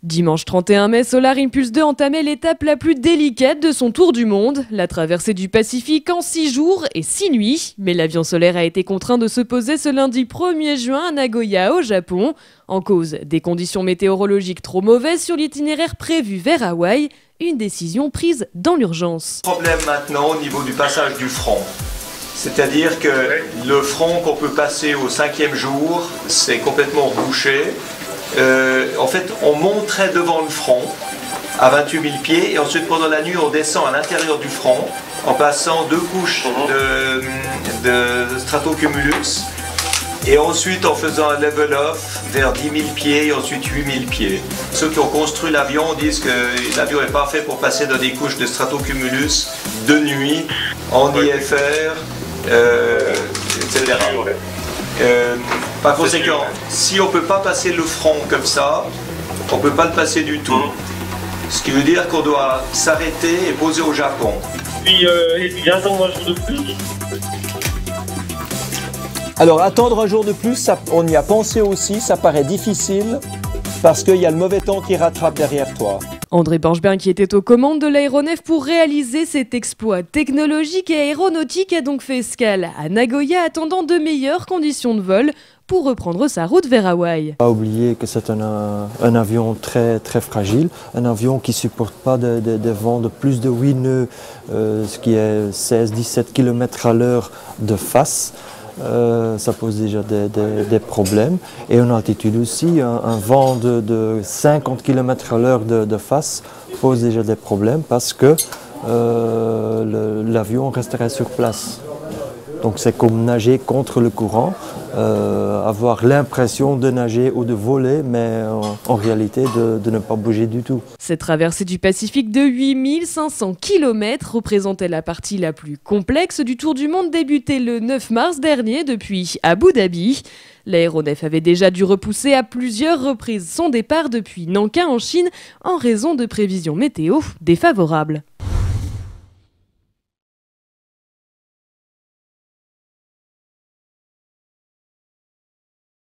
Dimanche 31 mai, Solar Impulse 2 entamait l'étape la plus délicate de son tour du monde, la traversée du Pacifique en 6 jours et 6 nuits. Mais l'avion solaire a été contraint de se poser ce lundi 1er juin à Nagoya, au Japon. En cause, des conditions météorologiques trop mauvaises sur l'itinéraire prévu vers Hawaï, une décision prise dans l'urgence. Problème maintenant au niveau du passage du front. C'est-à-dire que le front qu'on peut passer au 5e jour, c'est complètement bouché. En fait, on monterait devant le front à 28 000 pieds et ensuite pendant la nuit, on descend à l'intérieur du front en passant 2 couches de stratocumulus et ensuite en faisant un level off vers 10 000 pieds et ensuite 8 000 pieds. Ceux qui ont construit l'avion disent que l'avion est parfait pour passer dans des couches de stratocumulus de nuit, en IFR, etc. Par conséquent, si on ne peut pas passer le front comme ça, on ne peut pas le passer du tout. Ce qui veut dire qu'on doit s'arrêter et poser au Japon. Puis attendre un jour de plus. Alors attendre un jour de plus, on y a pensé aussi, ça paraît difficile parce qu'il y a le mauvais temps qui rattrape derrière toi. André Borchbin, qui était aux commandes de l'aéronef pour réaliser cet exploit technologique et aéronautique, a donc fait escale à Nagoya, attendant de meilleures conditions de vol pour reprendre sa route vers Hawaï. Pas oublier que c'est un avion très fragile, un avion qui ne supporte pas des vents de plus de 8 nœuds, ce qui est 16-17 km à l'heure de face. Ça pose déjà des problèmes. Et en altitude aussi, un vent de 50 km à l'heure de face pose déjà des problèmes parce que l'avion resterait sur place. Donc c'est comme nager contre le courant, avoir l'impression de nager ou de voler, mais en réalité de ne pas bouger du tout. Cette traversée du Pacifique de 8500 km représentait la partie la plus complexe du Tour du Monde, débuté le 9 mars dernier depuis Abu Dhabi. L'aéronef avait déjà dû repousser à plusieurs reprises son départ depuis Nankin en Chine en raison de prévisions météo défavorables.